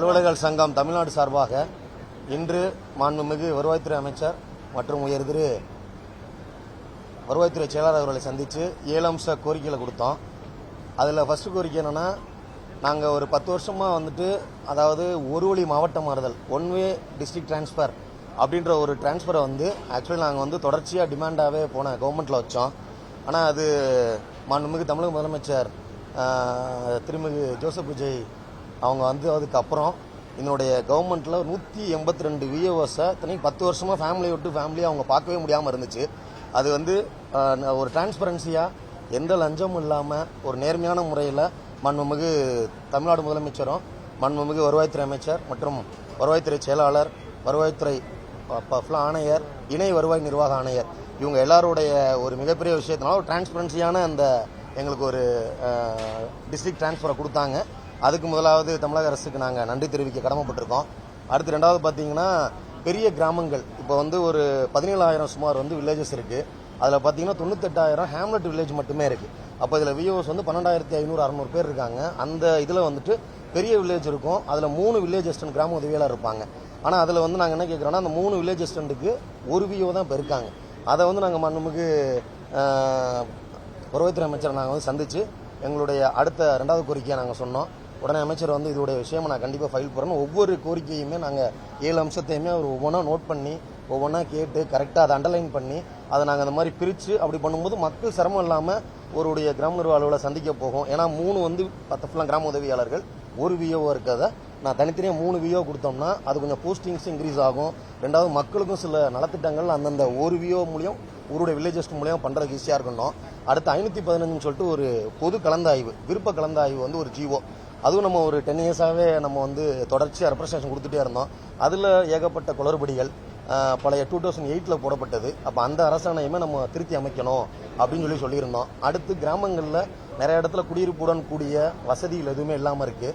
அலுவலர்கள் சங்கம் தமிழ்நாடு சார்பாக இன்று மாண்புமிகு வருவாய்த்துறை அமைச்சர் மற்றும் உயர் திரு வருவாய்த்துறை செயலாளர் அவர்களை சந்தித்து 7 அம்ச கோரிக்கைகளை கொடுத்தோம். அதில் ஃபர்ஸ்ட் கோரிக்கை என்னென்னா, நாங்கள் ஒரு 10 வருஷமாக அதாவது ஒரு வழி மாவட்ட மாறுதல், ஒன் வே டிஸ்ட்ரிக்ட் டிரான்ஸ்ஃபர் அப்படின்ற ஒரு டிரான்ஸ்ஃபரை ஆக்சுவலி நாங்கள் தொடர்ச்சியாக டிமாண்டாகவே போன கவர்மெண்ட்டில் வச்சோம். ஆனால் அது மாண்புமிகு தமிழக முதலமைச்சர் திருமிகு ஜோசப் விஜய் அவங்க அதுக்கப்புறம் என்னுடைய கவர்மெண்ட்டில் 182 விஏஓஸை 10 வருஷமாக ஃபேமிலியை விட்டு ஃபேமிலியை அவங்க பார்க்கவே முடியாமல் இருந்துச்சு. அது ஒரு டிரான்ஸ்பரன்சியாக எந்த லஞ்சமும் இல்லாமல் ஒரு நேர்மையான முறையில் மாண்புமிகு தமிழ்நாடு முதலமைச்சரும் மாண்புமிகு வருவாய்த்துறை அமைச்சர் மற்றும் வருவாய்த்துறை செயலாளர், வருவாய்த்துறை ஆணையர், இணை வருவாய் நிர்வாக ஆணையர் இவங்க எல்லாருடைய ஒரு மிகப்பெரிய விஷயத்தினால ஒரு டிரான்ஸ்பரன்சியான அந்த எங்களுக்கு ஒரு டிஸ்ட்ரிக்ட் டிரான்ஸ்ஃபரை கொடுத்தாங்க. அதுக்கு முதலாவது தமிழக அரசுக்கு நாங்கள் நன்றி தெரிவிக்க கடமைப்பட்டிருக்கோம். அடுத்து ரெண்டாவது பார்த்தீங்கன்னா, பெரிய கிராமங்கள் இப்போ ஒரு 17,000 சுமார் வில்லேஜஸ் இருக்குது. அதில் பார்த்தீங்கன்னா 98,000 ஹேம்லெட் வில்லேஜ் மட்டுமே இருக்குது. அப்போ இதில் விஓஸ் 12,500-600 பேர் இருக்காங்க. அந்த இதில் பெரிய வில்லேஜ் இருக்கும். அதில் 3 வில்லேஜ் அசிஸ்டன்ட் கிராம உதவியாளர் இருப்பாங்க. ஆனால் அதில் நாங்கள் என்ன கேட்குறோன்னா, அந்த 3 வில்லேஜ் அசிஸ்டண்ட்டுக்கு ஒரு விஓ தான் இப்போ இருக்காங்க. அதை நாங்கள் மாண்புமிகு வருவாய்த்துறை அமைச்சரை நாங்கள் சந்தித்து எங்களுடைய அடுத்த 2வது கோரிக்கையை நாங்கள் சொன்னோம். உடனே அமைச்சர் இதோடைய விஷயமா நான் கண்டிப்பாக ஃபைல் போடுறேன்னு ஒவ்வொரு கோரிக்கையுமே நாங்கள் 7 அம்சத்தையுமே அவர் ஒவ்வொன்றா நோட் பண்ணி ஒவ்வொன்றா கேட்டு கரெக்டாக அதை அண்டர்லைன் பண்ணி அதை நாங்கள் அந்த மாதிரி பிரித்து அப்படி பண்ணும்போது மக்கள் சிரமம் இல்லாமல் ஒருடைய கிராம நிர்வாக அலுவலரை சந்திக்க போகும். ஏன்னா 3 10 கிராம உதவியாளர்கள், ஒரு விஓ இருக்கிறத நான் தனித்தனியாக 3 விஓ கொடுத்தோம்னா அது கொஞ்சம் போஸ்டிங்ஸ் இன்க்ரீஸ் ஆகும். ரெண்டாவது மக்களுக்கும் சில நலத்திட்டங்கள் அந்தந்த ஒரு விஓ மூலியம் ஊருடைய வில்லேஜஸ் மூலியம் பண்ணுறதுக்கு ஈஸியாக இருக்கணும். அடுத்து 515 சொல்லிட்டு ஒரு பொது கலந்தாய்வு, விருப்ப கலந்தாய்வு ஒரு ஜிஓ, அதுவும் நம்ம ஒரு 10 இயர்ஸாகவே நம்ம தொடர்ச்சியாக ரெப்ரசன்டேஷன் கொடுத்துட்டே இருந்தோம். அதில் ஏகப்பட்ட குளறுபடிகள் பழைய 2008 போடப்பட்டது. அப்போ அந்த அரசாணையுமே நம்ம திருத்தி அமைக்கணும் அப்படின்னு சொல்லியிருந்தோம். அடுத்து கிராமங்களில் நிறைய இடத்துல குடியிருப்புடன் கூடிய வசதிகள் எதுவுமே இல்லாமல் இருக்குது.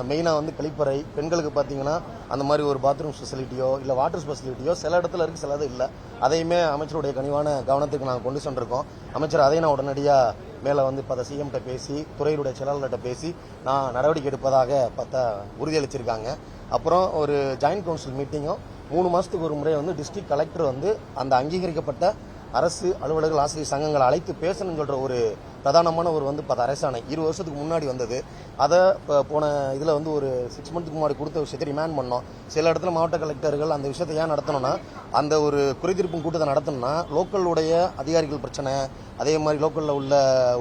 மெயினாக கழிப்பறை, பெண்களுக்கு பார்த்தீங்கன்னா அந்த மாதிரி ஒரு பாத்ரூம் ஃபெசிலிட்டியோ இல்லை வாட்டர் ஃபெசிலிட்டியோ சில இடத்துல இருக்குது, சிலது இல்லை. அதையுமே அமைச்சருடைய கனிவான கவனத்துக்கு நாங்கள் கொண்டு சென்றிருக்கோம். அமைச்சர் அதையும் நான் உடனடியாக மேலே இப்போ சிஎம்கிட்ட பேசி துறையுடைய செயலாளர்கிட்ட பேசி நான் நடவடிக்கை எடுப்பதாக உறுதியளிச்சிருக்காங்க. அப்புறம் ஒரு ஜாயின்ட் கவுன்சில் மீட்டிங்கும் 3 மாதத்துக்கு ஒரு முறை டிஸ்ட்ரிக்ட் கலெக்டர் அந்த அங்கீகரிக்கப்பட்ட அரசு அலுவலர்கள், ஆசிரியர் சங்கங்களை அழைத்து பேசணும்னு சொல்கிற ஒரு பிரதானமான ஒரு 10 அரசாணை 20 வருஷத்துக்கு முன்னாடி வந்தது. அதை போன இதில் ஒரு 6 மந்த்துக்கு முன்னாடி கொடுத்த விஷயத்தை ரிமாண்ட் பண்ணோம். சில இடத்துல மாவட்ட கலெக்டர்கள் அந்த விஷயத்தை ஏன் நடத்தணும்னா, அந்த ஒரு குறைதீர்ப்பு கூட்டத்தை நடத்தணும்னா லோக்கலுடைய அதிகாரிகள் பிரச்சனை, அதே மாதிரி லோக்கலில்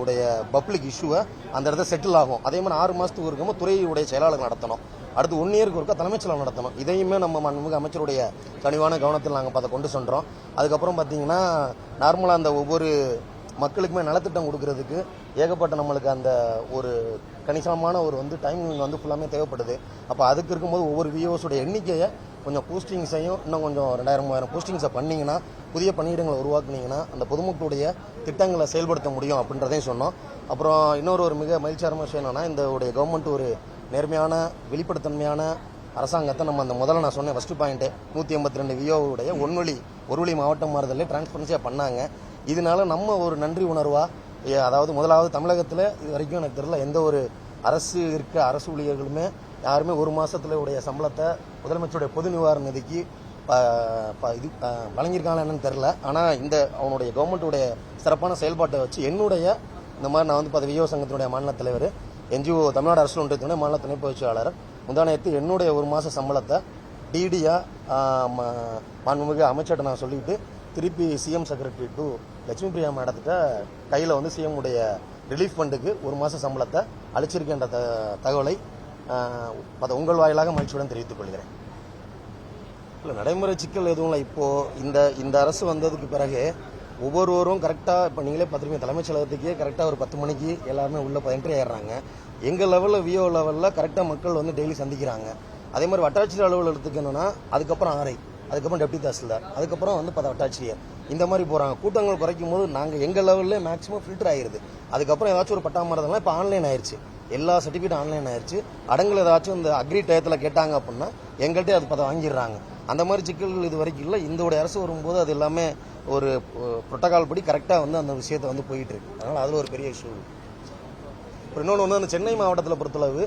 உடைய பப்ளிக் இஷ்யூவை அந்த இடத்துல செட்டில் ஆகும். அதே மாதிரி 6 மாதத்துக்கு இருக்கும்போது துறையுடைய செயலாளர்கள் நடத்தணும். அடுத்து 1 இயருக்கு ஒருக்கா தலைமைச் செயலாளர் நடத்தணும். இதையுமே நம்ம மாண்புமிகு அமைச்சருடைய கனிவான கவனத்தில் நாங்கள் அதை கொண்டு சென்றோம். அதுக்கப்புறம் பார்த்தீங்கன்னா, நார்மலாக அந்த ஒவ்வொரு மக்களுக்குமே நலத்திட்டம் கொடுக்கறதுக்கு ஏகப்பட்ட நம்மளுக்கு அந்த ஒரு கணிசமான ஒரு டைமிங் ஃபுல்லாமே தேவைப்படுது. அப்போ அதுக்கு இருக்கும்போது ஒவ்வொரு விஓஸோடைய எண்ணிக்கையை கொஞ்சம் போஸ்டிங்ஸையும் இன்னும் கொஞ்சம் 2000-3000 போஸ்டிங்ஸை பண்ணிங்கன்னா, புதிய பணியிடங்களை உருவாக்குனீங்கன்னா அந்த பொதுமக்களுடைய திட்டங்களை செயல்படுத்த முடியும் அப்படின்றதையும் சொன்னோம். அப்புறம் இன்னொரு மிக மகிழ்ச்சியான விஷயம் என்னன்னா, இந்த உடைய கவர்மெண்ட் ஒரு நேர்மையான வெளிப்படைத்தன்மையான அரசாங்கத்தை நம்ம அந்த முதல்ல நான் சொன்னேன் ஃபர்ஸ்ட் பாயிண்ட் 182 விஓவுடைய ஒரு வழி மாவட்டம் மாறுதலே டிரான்ஸ்பரன்சியாக பண்ணாங்க. இதனால நம்ம ஒரு நன்றி உணர்வாக, அதாவது முதலாவது தமிழகத்தில் இது வரைக்கும் எனக்கு தெரியல எந்த ஒரு அரசு ஊழியர்களுமே யாருமே 1 மாதத்துல உடைய சம்பளத்தை முதலமைச்சருடைய பொது நிவாரண நிதிக்கு இது வழங்கியிருக்காங்க என்னன்னு தெரில. ஆனால் அவனுடைய கவர்மெண்ட்டுடைய சிறப்பான செயல்பாட்டை வச்சு என்னுடைய இந்த மாதிரி நான் விஓ சங்கத்தினுடைய மாநில தலைவர், என்ஜிஓ தமிழ்நாடு அரசு ஒன்றியத்தினுடைய மாநில துணை பொதுச்செயலாளர் முந்தானத்து என்னுடைய 1 மாத சம்பளத்தை டிடியாக மாண்புமிகு அமைச்சர்கிட்ட நான் சொல்லிட்டு திருப்பி CM secretary to Lakshmi Priya மேடத்திட்ட கையில் சிஎம் உடைய ரிலீஃப் ஃபண்டுக்கு 1 மாத சம்பளத்தை அளிச்சிருக்கின்ற தகவலை உங்கள் வாயிலாக மகிழ்ச்சியுடன் தெரிவித்துக் கொள்கிறேன். இல்லை, நடைமுறை சிக்கல் எதுவும் இல்லை. இப்போது இந்த அரசு வந்ததுக்கு பிறகு ஒவ்வொருவரும் கரெக்டாக, இப்போ நீங்களே பார்த்துருப்பீங்க, தலைமைச் செயலகத்துக்கே கரெக்டாக ஒரு 10 மணிக்கு எல்லாருமே உள்ள என்ட்ரி ஆயிடுறாங்க. எங்கள் லெவலில் விஓ லெவலில் கரெக்டாக மக்கள் டெய்லி சந்திக்கிறாங்க. அதே மாதிரி வட்டாட்சியர் அலுவலகத்துக்கு என்னன்னா, அதுக்கப்புறம் ஆர்ஐ, அதுக்கப்புறம் டெப்டி தாசில்தார், அதுக்கப்புறம் 10 வட்டாட்சியர், இந்த மாதிரி போகிறாங்க. கூட்டங்கள் குறைக்கும் போது நாங்கள் எங்கள் லெவலில் மேக்ஸிமம் ஃபில்டர் ஆயிடுது. அதுக்கப்புறம் ஏதாச்சும் ஒரு பட்டாமரதெல்லாம் இப்போ ஆன்லைன் ஆயிடுச்சு, எல்லா சர்டிஃபிகேட் ஆன்லைன் ஆயிடுச்சு. அடங்கல் ஏதாச்சும் இந்த அக்ரி டயத்தில் கேட்டாங்க அப்படின்னா எங்கள்கிட்ட அது வாங்கிடுறாங்க. அந்த மாதிரி சிக்கல்கள் இது வரைக்கும் இல்லை. இந்த அரசு வரும்போது அது எல்லாமே ஒரு புரோட்டோகால் படி கரெக்டாக அந்த விஷயத்தை போயிட்டு இருக்கு. அதனால் அதில் ஒரு பெரிய இஷ்யூ. இன்னொன்று அந்த சென்னை மாவட்டத்தில் பொறுத்தளவு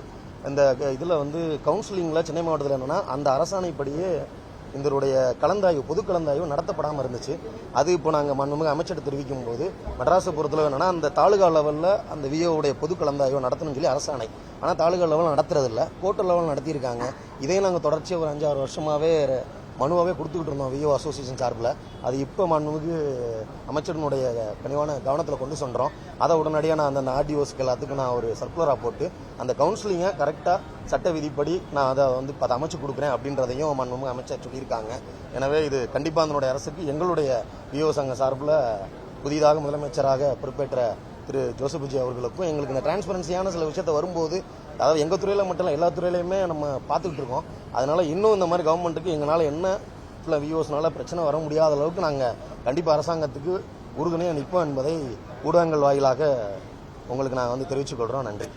இந்த இதில் வந்து கவுன்சிலிங்கில் சென்னை மாவட்டத்தில் என்னென்னா அந்த அரசாணைப்படியே இதனுடைய கலந்தாய்வு பொது கலந்தாய்வு நடத்தப்படாமல் இருந்துச்சு. அது இப்போ நாங்கள் மாண்புமிகு அமைச்சர் தெரிவிக்கும் போது மெட்ராஸை பொறுத்தளவு என்னன்னா அந்த தாலுகா லெவலில் அந்த விஓவுடைய பொது கலந்தாய்வு நடத்தணும்னு சொல்லி அரசாணை. ஆனால் தாலுகா லெவலில் நடத்துறதில்ல, கோர்ட் லெவலில் நடத்தியிருக்காங்க. இதையும் நாங்கள் தொடர்ச்சியாக ஒரு 5-6 வருஷமாகவே மனுவாகவே கொடுத்துக்கிட்டு இருந்தோம் விஓ அசோசியேஷன் சார்பில். அது இப்போ மாண்புமிகு அமைச்சரினுடைய கனிவான கவனத்தில் கொண்டு சென்றோம். அதை உடனடியாக நான் அந்த ஆர்டிஓஸ்க்கு எல்லாத்துக்கும் நான் ஒரு சர்க்குலராக போட்டு அந்த கவுன்சிலிங்கை கரெக்டாக சட்ட விதிப்படி நான் அதை வந்து அதை அமைச்சு கொடுக்குறேன் அப்படின்றதையும் மாண்புமிகு அமைச்சர் சொல்லியிருக்காங்க. எனவே இது கண்டிப்பாக அதனுடைய அரசுக்கு எங்களுடைய விஓ சங்க சார்பில் புதிதாக முதலமைச்சராக பொறுப்பேற்ற திரு ஜோசப் அவர்களுக்கும் எங்களுக்கு இந்த டிரான்ஸ்பரன்சியான சில விஷயத்தை வரும்போது, அதாவது எங்கள் துறையில் மட்டும் இல்லை எல்லா துறையிலையுமே நம்ம பார்த்துக்கிட்டு இருக்கோம். அதனால இன்னும் இந்த மாதிரி கவர்மெண்ட்டுக்கு எங்களால் என்ன விஓஸ்னால பிரச்சனை வர முடியாத அளவுக்கு நாங்கள் கண்டிப்பாக அரசாங்கத்துக்கு உறுதுணையாக நிற்போம் என்பதை ஊடகங்கள் வாயிலாக உங்களுக்கு நான் வந்து தெரிவித்துக் கொள்கிறோம். நன்றி.